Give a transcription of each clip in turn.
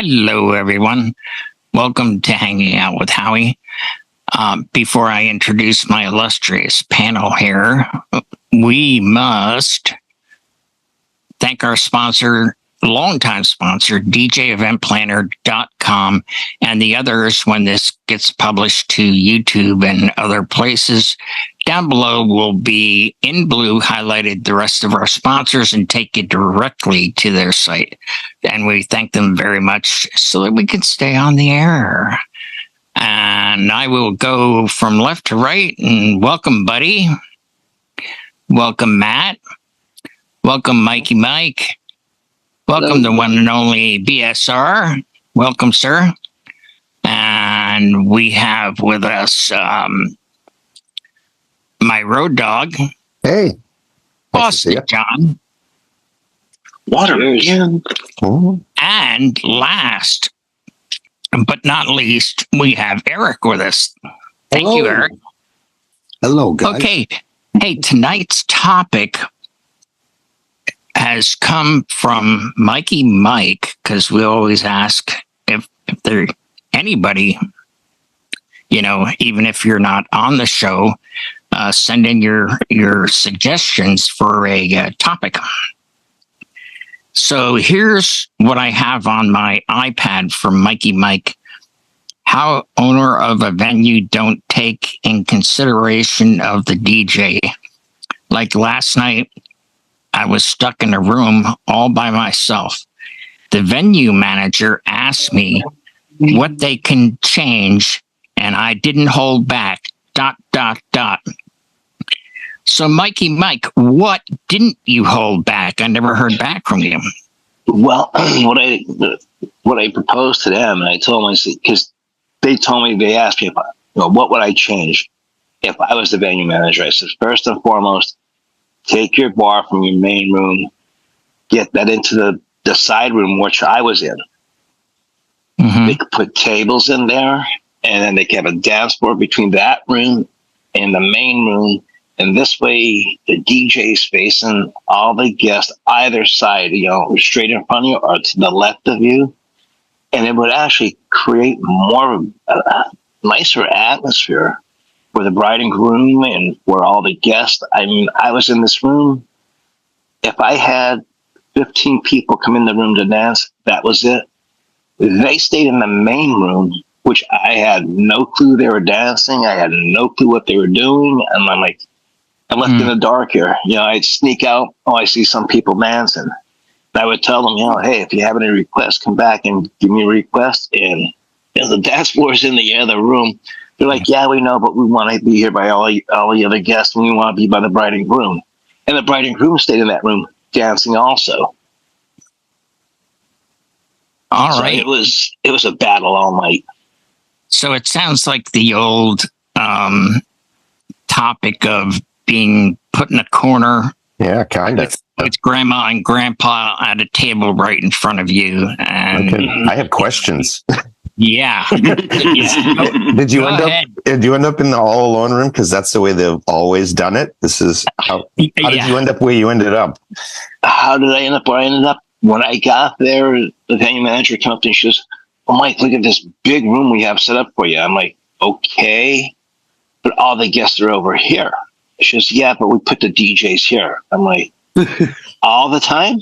Hello, everyone. Welcome to Hanging Out with Howie. Before I introduce my illustrious panel here, we must thank our sponsor, longtime sponsor, DJEventPlanner.com, and the others when this gets published to YouTube and other places. Down below will be in blue highlighted the rest of our sponsors and take you directly to their site. And we thank them very much so that we can stay on the air. And I will go from left to right and welcome Buddy. Welcome Matt. Welcome Mikey Mike. Welcome the one and only BSR. Welcome, sir. And we have with us my road dog. Hey. Boston John. Water again. And last but not least, we have Eric with us. Thank you, Eric. Hello, guys. Okay. Hey, tonight's topic has come from Mikey Mike, because we always ask if there anybody, even if you're not on the show, send in your suggestions for a topic. So here's what I have on my iPad from Mikey Mike. How owner of a venue don't take in consideration of the DJ. Like last night, I was stuck in a room all by myself. The venue manager asked me what they can change, and I didn't hold back, ... So, Mikey Mike, what didn't you hold back? I never heard back from you. Well, what I proposed to them, and I told them, because they asked me, what would I change if I was the venue manager? I said, first and foremost, take your bar from your main room, get that into the side room, which I was in. Mm-hmm. They could put tables in there, and then they could have a dance floor between that room and the main room. And this way, the DJ's facing all the guests either side, straight in front of you or to the left of you. And it would actually create more nicer atmosphere for the bride and groom and for all the guests. I mean, I was in this room. If I had 15 people come in the room to dance, that was it. They stayed in the main room, which I had no clue they were dancing. I had no clue what they were doing. And I'm like, I'm left in the dark here. I'd sneak out. Oh, I see some people dancing. And I would tell them, hey, if you have any requests, come back and give me a request. And the dance floor's in the other room. They're like, yeah, we know, but we want to be here by all the other guests, and we want to be by the bride and groom. And the bride and groom stayed in that room dancing also. All right. It was a battle all night. So it sounds like the old topic of being put in a corner. Yeah, kind of. With grandma and grandpa at a table right in front of you. And I have questions. Yeah. Did you end up in the all alone room? Because that's the way they've always done it. This is how did you end up where you ended up? How did I end up where I ended up? When I got there, the venue manager came up to me and she goes, "Oh, Mike, look at this big room we have set up for you." I'm like, okay, but all the guests are over here. She goes, "Yeah, but we put the DJs here." I'm like, all the time?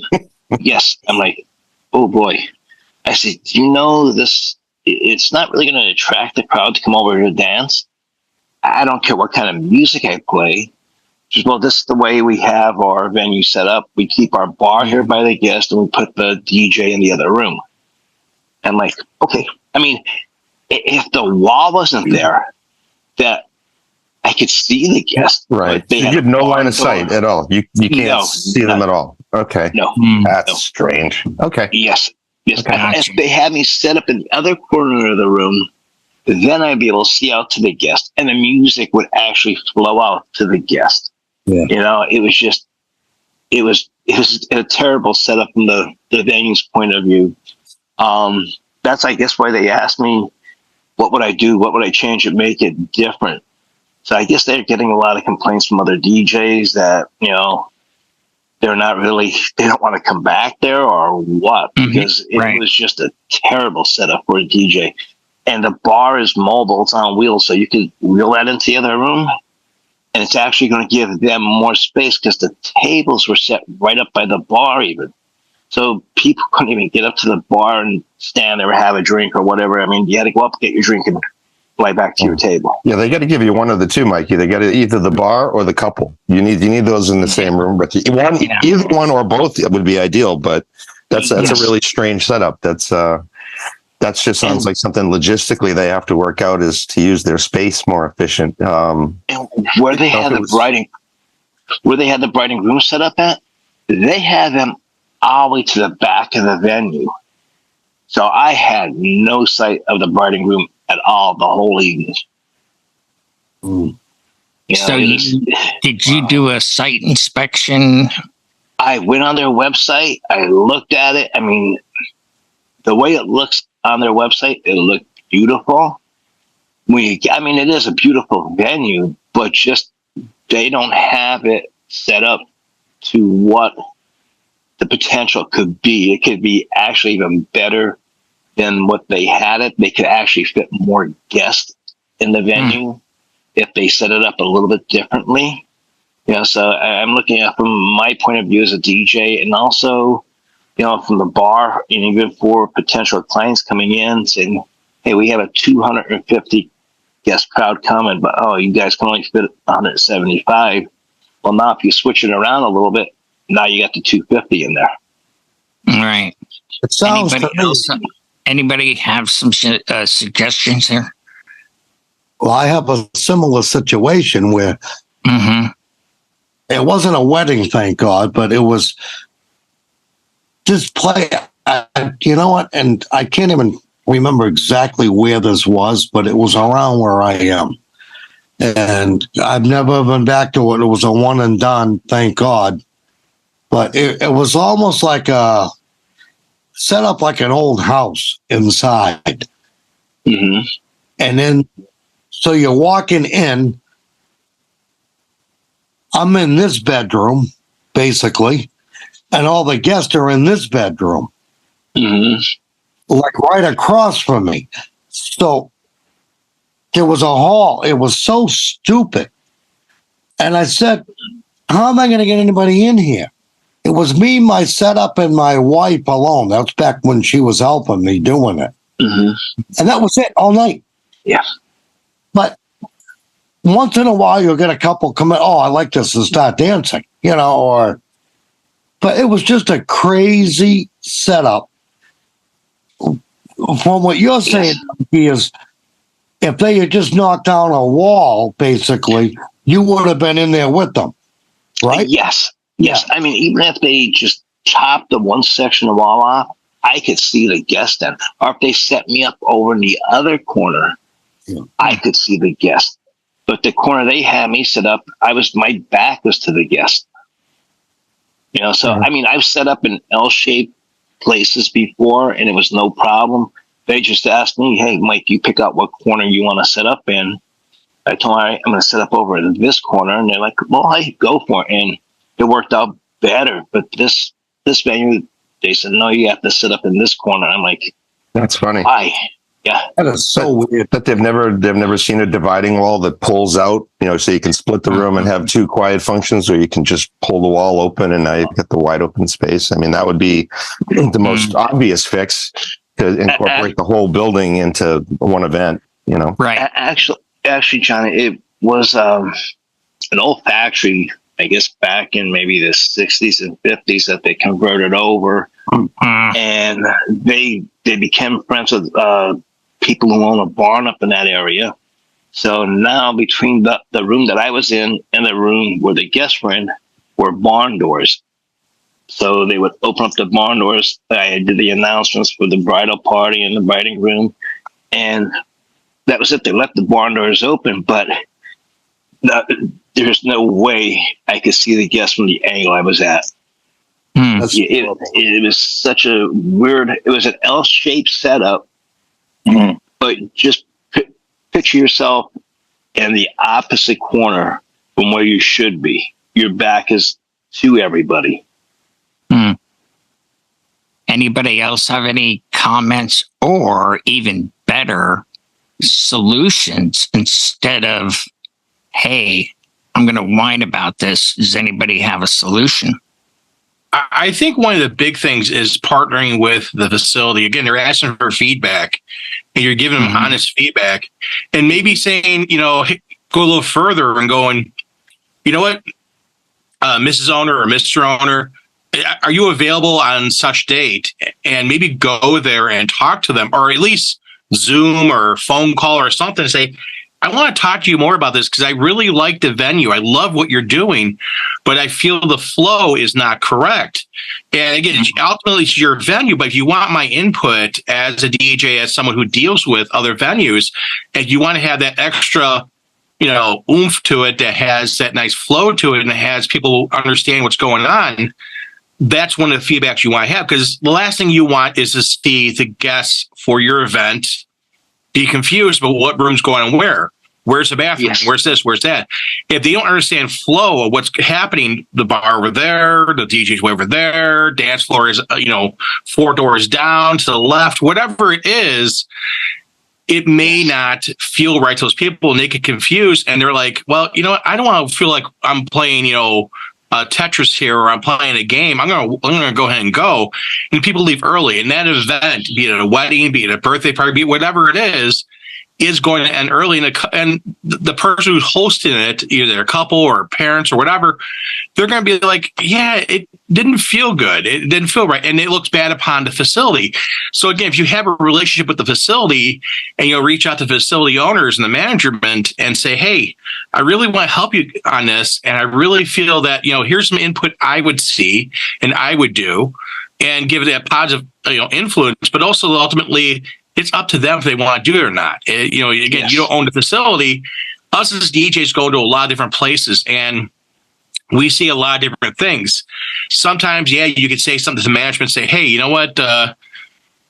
Yes. I'm like, oh boy. I said, do you know this? It's not really going to attract the crowd to come over to dance. I don't care what kind of music I play. She goes, well, this is the way we have our venue set up. We keep our bar here by the guest, and we put the DJ in the other room. I'm like, okay. I mean, if the wall wasn't there, that I could see the guests. Right. You had no line of sight at all. You can't see them at all. Okay. No. That's strange. Okay. Yes. Okay, if they had me set up in the other corner of the room, then I'd be able to see out to the guest, and the music would actually flow out to the guest. Yeah. It was a terrible setup from the venue's point of view. That's, I guess, why they asked me, what would I do? What would I change to make it different? So I guess they're getting a lot of complaints from other DJs that, they're not really, they don't want to come back there or what, because it was just a terrible setup for a DJ. And the bar is mobile, it's on wheels, so you can wheel that into the other room. And it's actually going to give them more space because the tables were set right up by the bar even. So people couldn't even get up to the bar and stand there or have a drink or whatever. I mean, you had to go up, get your drink, and fly back to your table. Yeah, they got to give you one of the two, Mikey. They got to either the bar or the couple. You need those in the same room, but either one or both would be ideal. But that's a really strange setup. That just sounds like something logistically they have to work out, is to use their space more efficient. And where they had the bride and groom set up at, they had them all the way to the back of the venue. So I had no sight of the bride and groom at all the whole evening. Did you do a site inspection? I went on their website. I looked at it. I mean, the way it looks on their website, it looked beautiful. It is a beautiful venue, but just they don't have it set up to what the potential could be. It could be actually even better than what they had it. They could actually fit more guests in the venue if they set it up a little bit differently. So I'm looking at from my point of view as a DJ, and also, from the bar, and even for potential clients coming in saying, hey, we have a 250 guest crowd coming, but you guys can only fit 175. Well, now if you switch it around a little bit, now you got the 250 in there. Right. It sounds Anybody have some suggestions here? Well, I have a similar situation where it wasn't a wedding, thank God, but it was just play. You know what? And I can't even remember exactly where this was, but it was around where I am. And I've never been back to it. It was a one and done, thank God. But it was almost like set up like an old house inside. And then, so you're walking in. I'm in this bedroom, basically, and all the guests are in this bedroom, like right across from me. So there was a hall. It was so stupid. And I said, how am I going to get anybody in here? It was me, my setup, and my wife alone. That was back when she was helping me doing it. And that was it all night. Yeah. But once in a while, you'll get a couple come in, I like this, and start dancing, but it was just a crazy setup. From what you're saying, is if they had just knocked down a wall, basically, you would have been in there with them, right? Yes. I mean, even if they just chopped the one section of wall off, I could see the guest then. Or if they set me up over in the other corner, I could see the guest. But the corner they had me set up, my back was to the guest. So I mean, I've set up in L-shaped places before, and it was no problem. They just asked me, "Hey, Mike, you pick out what corner you want to set up in." I told them, I'm going to set up over in this corner, and they're like, "Well, I go for it," and it worked out better. But this venue, they said, "No, you have to set up in this corner." I'm like, "That's funny." Why? Yeah, that is so weird. But they've never seen a dividing wall that pulls out, so you can split the room and have two quiet functions, or you can just pull the wall open and now you've got the wide open space. I mean, that would be the most obvious fix, to incorporate the whole building into one event. Right. Actually, John, it was an old factory, I guess, back in maybe the 60s and 50s that they converted over, and they became friends with people who own a barn up in that area. So now between the room that I was in and the room where the guests were in were barn doors. So they would open up the barn doors. I did the announcements for the bridal party and the bride and groom, and that was it. They left the barn doors open, but there's no way I could see the guests from the angle I was at. It was such a weird, it was an L-shaped setup, but just picture yourself in the opposite corner from where you should be. Your back is to everybody. Hmm. Anybody else have any comments or even better solutions instead of, hey, I'm going to whine about this? Does anybody have a solution? I think one of the big things is partnering with the facility. Again, they're asking for feedback, and you're giving them honest feedback, and maybe saying, go a little further and going, you know what, Mrs. Owner or Mr. Owner, are you available on such date? And maybe go there and talk to them, or at least Zoom or phone call or something, and say, I want to talk to you more about this because I really like the venue. I love what you're doing, but I feel the flow is not correct. And again, ultimately it's your venue, but if you want my input as a DJ, as someone who deals with other venues, and you want to have that extra, oomph to it, that has that nice flow to it, and it has people understand what's going on, that's one of the feedbacks you want to have. Because the last thing you want is to see the guests for your event be confused about what room's going on where. Where's the bathroom? Yes. Where's this? Where's that? If they don't understand flow of what's happening, the bar over there, the DJ's way over there, dance floor is, 4 doors down to the left, whatever it is, it may not feel right to those people, and they get confused, and they're like, well, I don't want to feel like I'm playing, Tetris here, or I'm playing a game. I'm gonna go ahead and go. And people leave early, and that event, be it a wedding, be it a birthday party, be it whatever it is going to end early. And the person who's hosting it, either a couple or parents or whatever, they're going to be like, yeah, it didn't feel good. It didn't feel right. And it looks bad upon the facility. So again, if you have a relationship with the facility and reach out to facility owners and the management and say, hey, I really want to help you on this. And I really feel that, here's some input I would see and I would do, and give it that positive, influence, but also ultimately it's up to them if they want to do it or not. You don't own the facility. Us as DJs go to a lot of different places, and we see a lot of different things. Sometimes, you could say something to management, say, hey, you know what,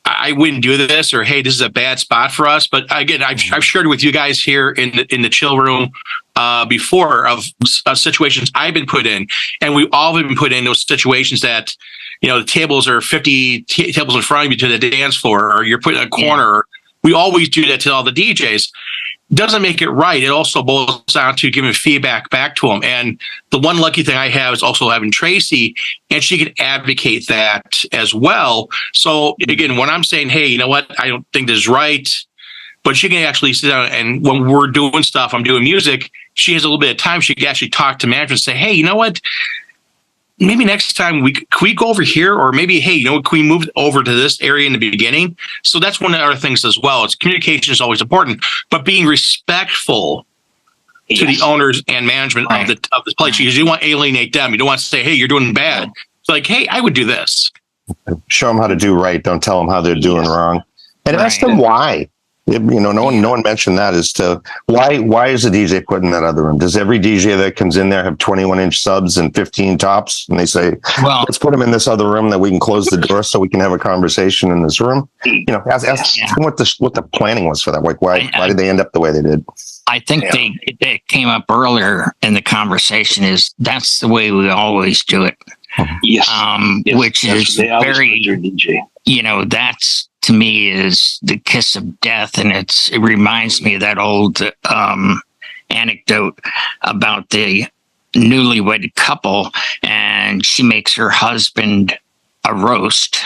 I wouldn't do this, or hey, this is a bad spot for us. But again, I've shared with you guys here in the chill room before of situations I've been put in, and we've all been put in those situations that, the tables are 50 tables in front of you to the dance floor, or you're put in a corner. Yeah. We always do that to all the DJs. Doesn't make it right. It also boils down to giving feedback back to them. And the one lucky thing I have is also having Tracy, and she can advocate that as well. So again, when I'm saying, hey, you know what, I don't think this is right, but she can actually sit down, and when we're doing stuff, I'm doing music, she has a little bit of time. She can actually talk to management and say, hey, you know what, maybe next time can we go over here, or maybe, hey, can we move over to this area in the beginning? So that's one of the other things as well. It's communication is always important, but being respectful to the owners and management of the place, because you don't want to alienate them. You don't want to say, hey, you're doing bad. It's like, hey, I would do this. Show them how to do right. Don't tell them how they're doing wrong. And ask them why. No one mentioned that as to why is the DJ put in that other room? Does every DJ that comes in there have 21-inch subs and 15 tops? And they say, well, let's put them in this other room that we can close the door so we can have a conversation in this room. Ask them what the planning was for that. Like, why did they end up the way they did? I think they came up earlier in the conversation. Is that's the way we always do it. Yes, which is very DJ. That's, to me, is the kiss of death, and it reminds me of that old anecdote about the newlywed couple, and she makes her husband a roast,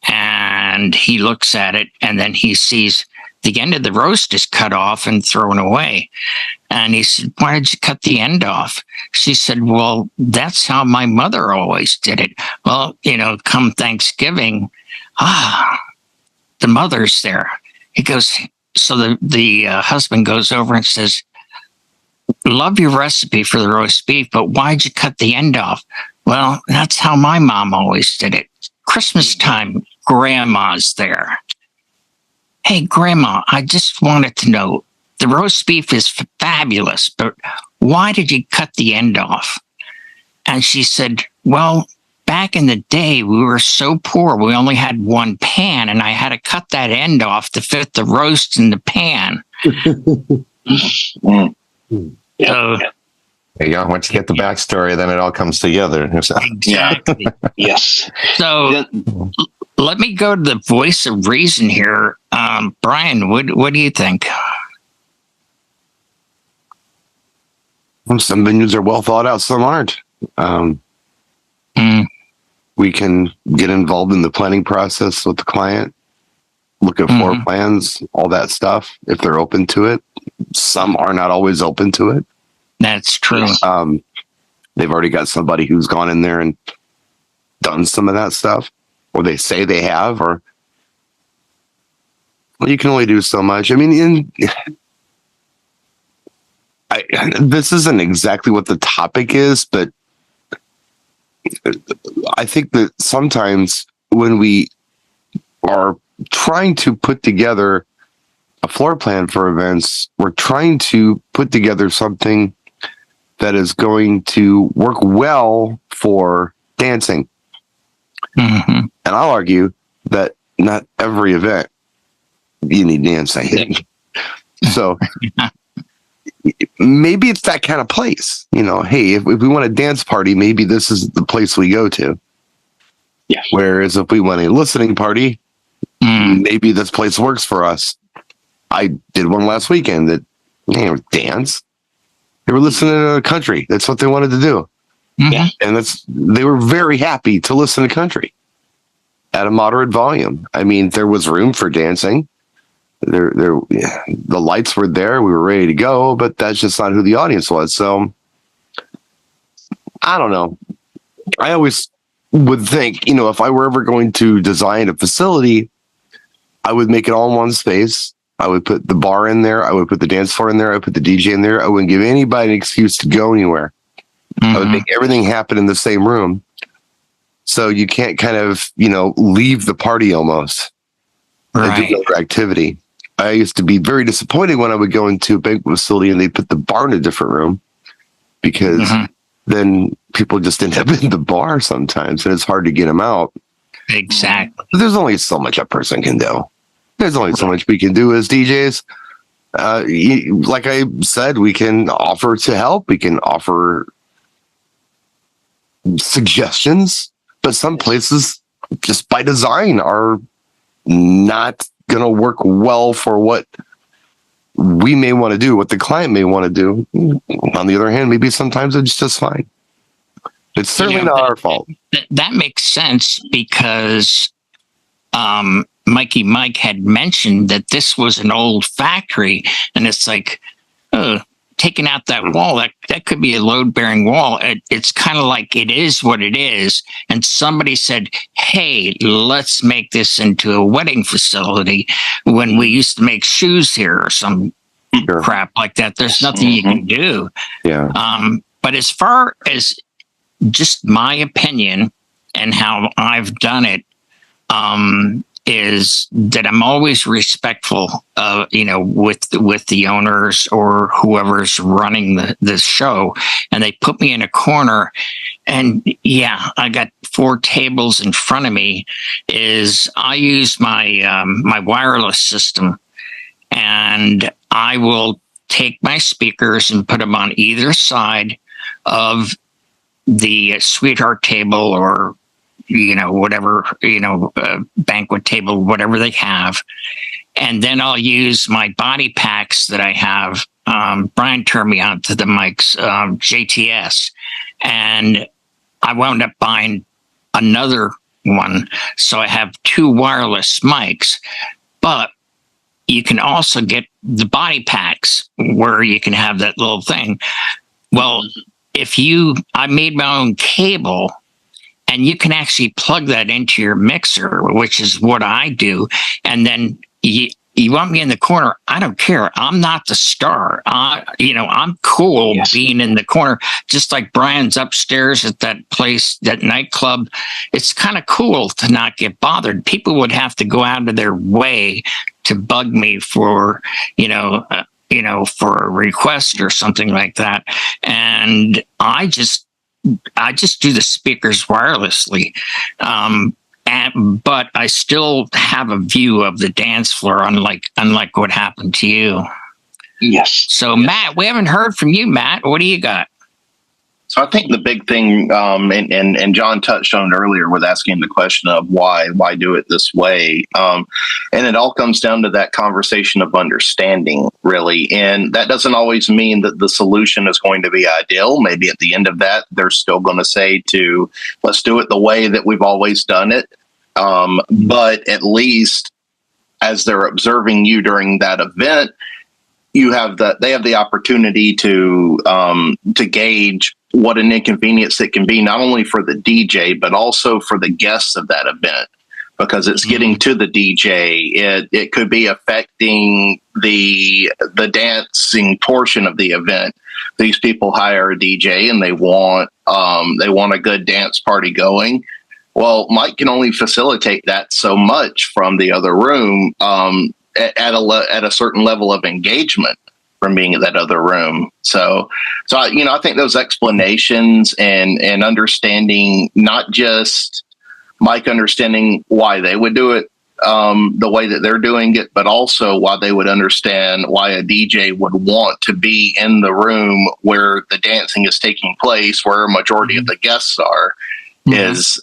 and he looks at it, and then he sees the end of the roast is cut off and thrown away. And he said, why did you cut the end off? She said, well, that's how my mother always did it. Well, come Thanksgiving, the mother's there. He goes, so the husband goes over and says, love your recipe for the roast beef, but why'd you cut the end off? Well, that's how my mom always did it. Christmas time, grandma's there. Hey, Grandma, I just wanted to know, the roast beef is fabulous, but why did you cut the end off? And she said, well, back in the day, we were so poor, we only had one pan, and I had to cut that end off to fit the roast in the pan. So There you go. Once you get the backstory, then it all comes together. Exactly. Yes. So let me go to the voice of reason here. Brian, what do you think? Some venues are well thought out, some aren't. We can get involved in the planning process with the client, look at floor plans, all that stuff, if they're open to it. Some are not always open to it. That's true. They've already got somebody who's gone in there and done some of that stuff, or they say they have, or well, you can only do so much. I mean, this isn't exactly what the topic is, but I think that sometimes when we are trying to put together a floor plan for events, we're trying to put together something that is going to work well for dancing. And I'll argue that not every event you need dancing. So maybe it's that kind of place, hey, if we want a dance party, maybe this is the place we go to. Yeah. Whereas if we want a listening party, maybe this place works for us. I did one last weekend that, dance. They were listening to country. That's what they wanted to do. Yeah. And they were very happy to listen to country at a moderate volume. I mean, there was room for dancing. The lights were there. We were ready to go, but that's just not who the audience was. So I don't know. I always would think, if I were ever going to design a facility, I would make it all in one space. I would put the bar in there. I would put the dance floor in there. I would put the DJ in there. I wouldn't give anybody an excuse to go anywhere. I would make everything happen in the same room. So you can't kind of, leave the party almost and do another activity. I used to be very disappointed when I would go into a banquet facility and they'd put the bar in a different room because then people just end up in the bar sometimes and it's hard to get them out. Exactly. There's only so much a person can do. There's only so much we can do as DJs. Like I said, we can offer to help. We can offer suggestions, but some places just by design are not going to work well for what we may want to do, what the client may want to do. On the other hand, maybe sometimes it's just fine. It's certainly not our fault. That makes sense because Mikey Mike had mentioned that this was an old factory, and it's like, taking out that wall, that could be a load-bearing wall. It's kind of like it is what it is. And somebody said, hey, let's make this into a wedding facility when we used to make shoes here or some crap like that. There's nothing you can do. Yeah. But as far as just my opinion and how I've done it, is that I'm always respectful of, with the owners or whoever's running the show, and they put me in a corner and I got 4 tables in front of me. I use my, my wireless system, and I will take my speakers and put them on either side of the sweetheart table or whatever, banquet table, whatever they have. And then I'll use my body packs that I have. Brian turned me on to the mics, JTS. And I wound up buying another one. So I have 2 wireless mics. But you can also get the body packs where you can have that little thing. Well, I made my own cable, and you can actually plug that into your mixer, which is what I do. And then you want me in the corner, I don't care. I'm not the star. I'm cool being in the corner, just like Brian's upstairs at that place, that nightclub. It's kind of cool to not get bothered. People would have to go out of their way to bug me for, for a request or something like that. And I just do the speakers wirelessly. But I still have a view of the dance floor, unlike what happened to you. Yes. So, Matt, we haven't heard from you, Matt. What do you got? So I think the big thing, and John touched on it earlier with asking the question of why do it this way, and it all comes down to that conversation of understanding, really. And that doesn't always mean that the solution is going to be ideal. Maybe at the end of that, they're still going to say let's do it the way that we've always done it. But at least as they're observing you during that event, they have the opportunity to gauge what an inconvenience it can be, not only for the DJ, but also for the guests of that event, because it's getting to the DJ. It could be affecting the dancing portion of the event. These people hire a DJ and they want a good dance party going. Well, Mike can only facilitate that so much from the other room at a certain level of engagement from being in that other room. So I think those explanations and understanding, not just Mike understanding why they would do it the way that they're doing it, but also why they would understand why a DJ would want to be in the room where the dancing is taking place, where a majority of the guests are, is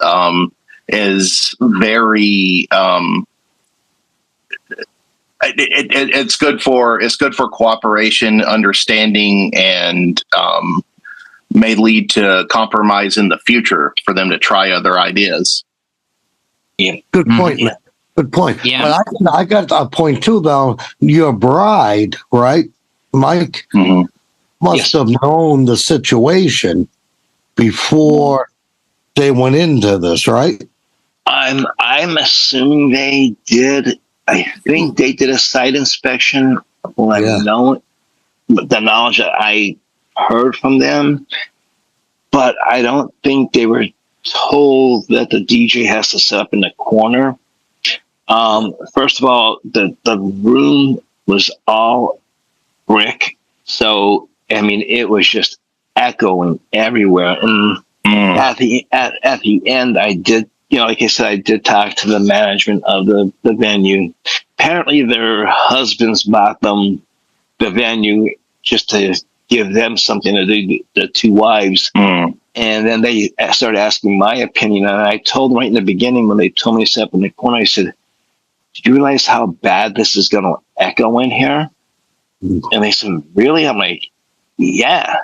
very it's good for cooperation, understanding, and may lead to compromise in the future for them to try other ideas. Yeah, good point, man. Good point. Yeah, but I got a point too, though. Your bride, right, Mike, must have known the situation before they went into this, right? I'm assuming they did. I think they did a site inspection. Well, I know the knowledge that I heard from them, but I don't think they were told that the DJ has to set up in the corner. First of all, the room was all brick, so I mean it was just echoing everywhere. And at the end, I did. Like I said, I did talk to the management of the venue. Apparently, their husbands bought them the venue just to give them something to do, the two wives. And then they started asking my opinion. And I told them right in the beginning when they told me to set up in the corner, I said, "Do you realize how bad this is going to echo in here?" And they said, "Really?" I'm like, "Yeah."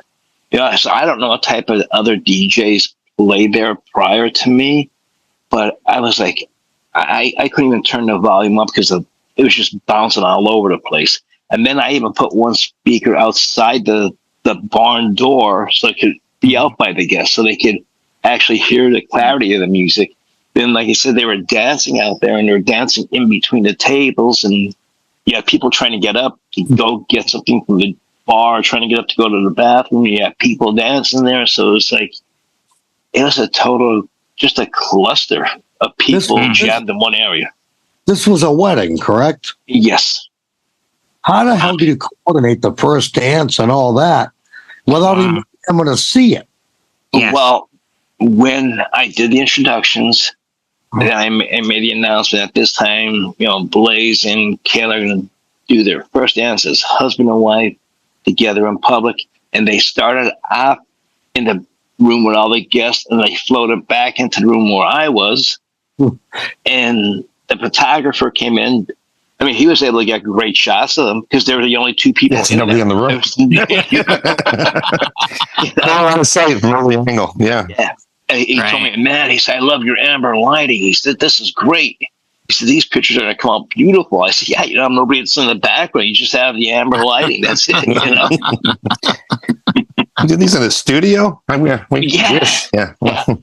So I don't know what type of other DJs played there prior to me. But I was like, I couldn't even turn the volume up because it was just bouncing all over the place. And then I even put one speaker outside the barn door so it could be out by the guests so they could actually hear the clarity of the music. Then, like I said, they were dancing out there and they were dancing in between the tables. And you had people trying to get up to go get something from the bar, trying to get up to go to the bathroom. You had people dancing there. So it was like, it was just a cluster of people jammed in one area. This was a wedding, correct? Yes. How the hell do you coordinate the first dance and all that without even able to see it? Yes. Well, when I did the introductions, and I made the announcement at this time, Blaze and Kayla are going to do their first dance as husband and wife together in public. And they started off in the room with all the guests, and they floated back into the room where I was. And the photographer came in. I mean, he was able to get great shots of them because they were the only two people. Yes, nobody in the room. All out of sight from every angle. Yeah. And he told me, "Man," he said, "I love your amber lighting." He said, "This is great." He said, "These pictures are going to come out beautiful." I said, "Yeah, nobody that's in the background. You just have the amber lighting. That's it." You did these in a studio? Yeah. Wish. Yeah. Wow.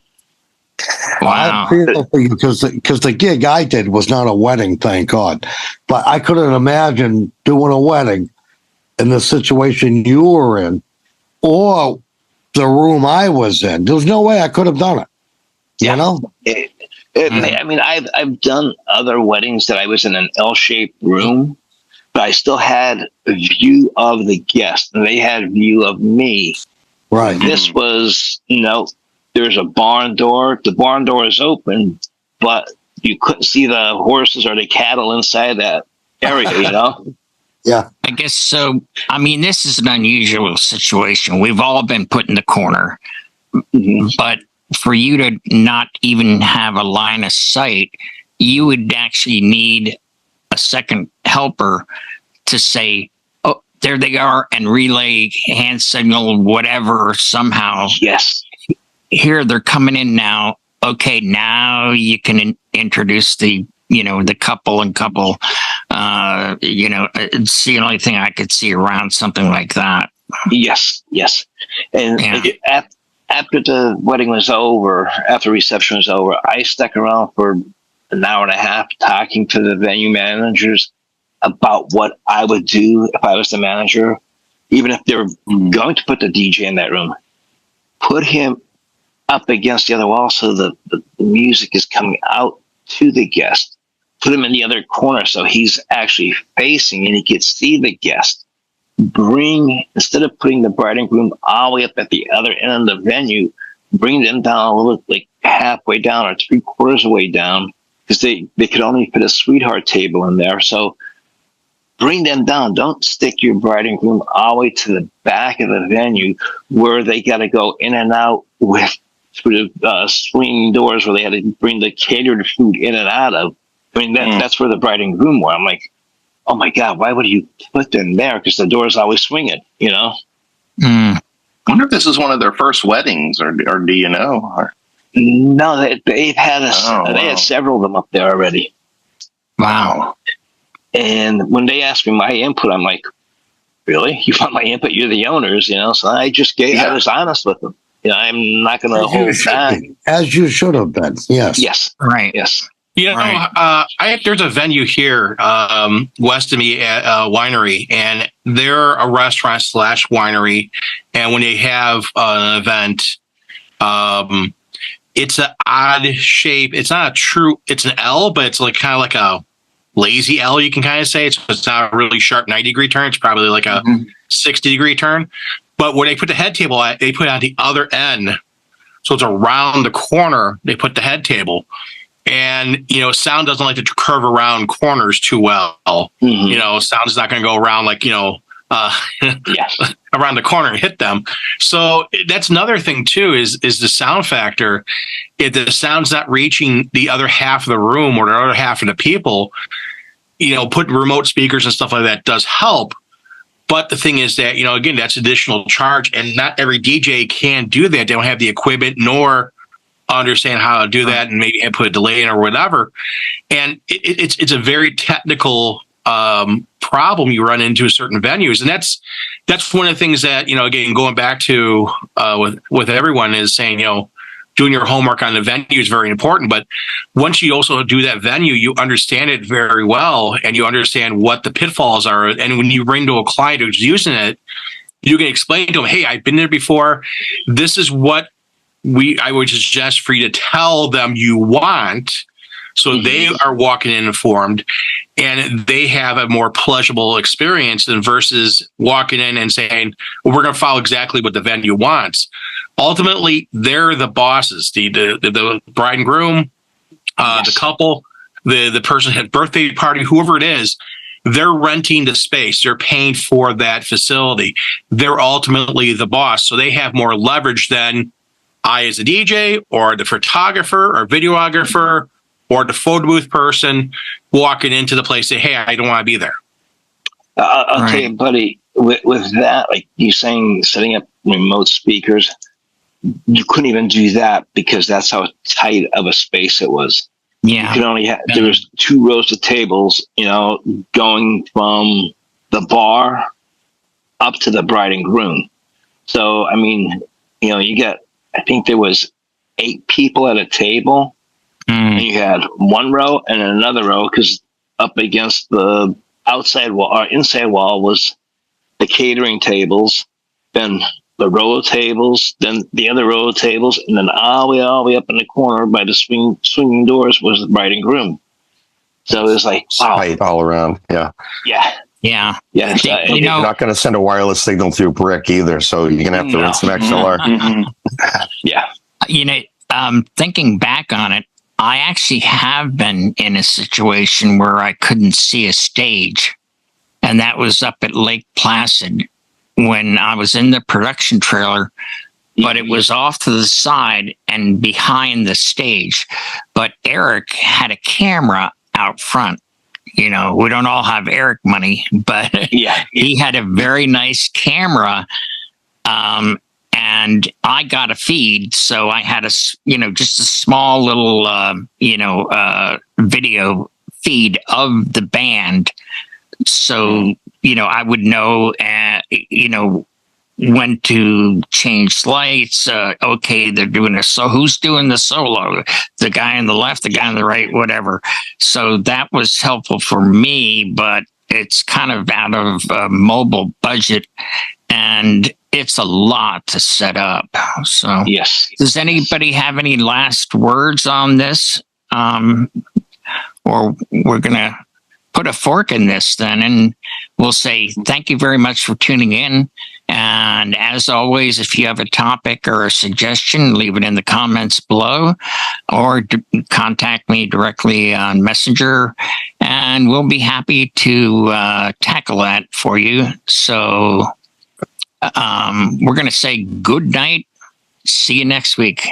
I feel for you because the gig I did was not a wedding, thank God. But I couldn't imagine doing a wedding in the situation you were in or the room I was in. There's no way I could have done it. You know? I mean, I've done other weddings that I was in an L-shaped room, but I still had a view of the guest, and they had a view of me. Right. This was, there's a barn door. The barn door is open, but you couldn't see the horses or the cattle inside that area, Yeah. I guess so. I mean, this is an unusual situation. We've all been put in the corner. But for you to not even have a line of sight, you would actually need a second helper to say, "Oh, there they are," and relay, hand signal, whatever, somehow. Yes. Here they're coming in now. Okay, now you can introduce the couple and couple. It's the only thing I could see around something like that. Yes. And after the wedding was over, after reception was over, I stuck around for an hour and a half talking to the venue managers about what I would do if I was the manager, even if they were going to put the DJ in that room. Put him up against the other wall so the music is coming out to the guest. Put him in the other corner so he's actually facing and he can see the guest. Instead of putting the bride and groom all the way up at the other end of the venue, bring them down a little, like halfway down or 3/4 of the way down, because they could only fit a sweetheart table in there. So bring them down. Don't stick your bride and groom all the way to the back of the venue where they got to go in and out through the swinging doors where they had to bring the catered food in and out of. I mean, that's where the bride and groom were. I'm like, oh my God, why would you put them there? Because the door's always swinging, I wonder if this is one of their first weddings, or do you know? Or... No, they've had they had several of them up there already. Wow. And when they asked me my input, I'm like, really? You want my input? You're the owners, So I just I was honest with them. I'm not going to hold back. As you should have been. Yes. Yes. Right. Yes. There's a venue here west of me at Winery, and they're a restaurant / winery. And when they have an event, it's an odd shape. It's not it's an L, but it's like kind of like a lazy L, you can kind of say. It's not a really sharp 90-degree turn. It's probably like a 60-degree turn. But when they put the head table at, they put it on the other end. So it's around the corner. They put the head table. And, sound doesn't like to curve around corners too well. Sound is not going to go around like, around the corner and hit them. So that's another thing too, is the sound factor. If the sound's not reaching the other half of the room or the other half of the people, putting remote speakers and stuff like that does help. But the thing is that, again, that's additional charge, and not every DJ can do that. They don't have the equipment nor understand how to do that, and maybe put a delay in or whatever. And it's a very technical problem you run into certain venues. And that's one of the things that, again, going back to with everyone is saying, doing your homework on the venue is very important. But once you also do that venue, you understand it very well, and you understand what the pitfalls are. And when you bring to a client who's using it, you can explain to them, hey, I've been there before. This is what I would suggest for you to tell them you want, so they are walking in informed and they have a more pleasurable experience than versus walking in and saying, well, we're going to follow exactly what the venue wants. Ultimately, they're the bosses, the bride and groom, the couple, the person at birthday party, whoever it is. They're renting the space. They're paying for that facility. They're ultimately the boss. So they have more leverage than I as a DJ or the photographer or videographer or the photo booth person walking into the place, say, hey, I don't want to be there. I'll tell you, buddy, with that, like you saying, setting up remote speakers, you couldn't even do that because that's how tight of a space it was. Yeah. You could only have, there was 2 rows of tables, going from the bar up to the bride and groom. So, I mean, you got, I think there was 8 people at a table, and you had one row and another row, because up against the outside wall or inside wall was the catering tables, then the row of tables, then the other row of tables, and then all the way up in the corner by the swinging doors was the bride and groom. So it was like, wow. Tight all around. Yeah. Yeah. Yeah. Yeah. You're not going to send a wireless signal through brick either, so you're going to have to run some XLR. Yeah. Thinking back on it, I actually have been in a situation where I couldn't see a stage, and that was up at Lake Placid when I was in the production trailer. but it was off to the side and behind the stage. But Eric had a camera out front. We don't all have Eric money, but he had a very nice camera. And I got a feed, so I had just a small little, video feed of the band. So, I would know, when to change lights. Okay, they're doing who's doing the solo? The guy on the left, the guy on the right, whatever. So that was helpful for me, but it's kind of out of a mobile budget, and it's a lot to set up. So, yes. Does anybody have any last words on this? Or we're going to put a fork in this then, and we'll say thank you very much for tuning in. And as always, if you have a topic or a suggestion, leave it in the comments below, or contact me directly on Messenger, and we'll be happy to tackle that for you. So we're going to say good night. See you next week.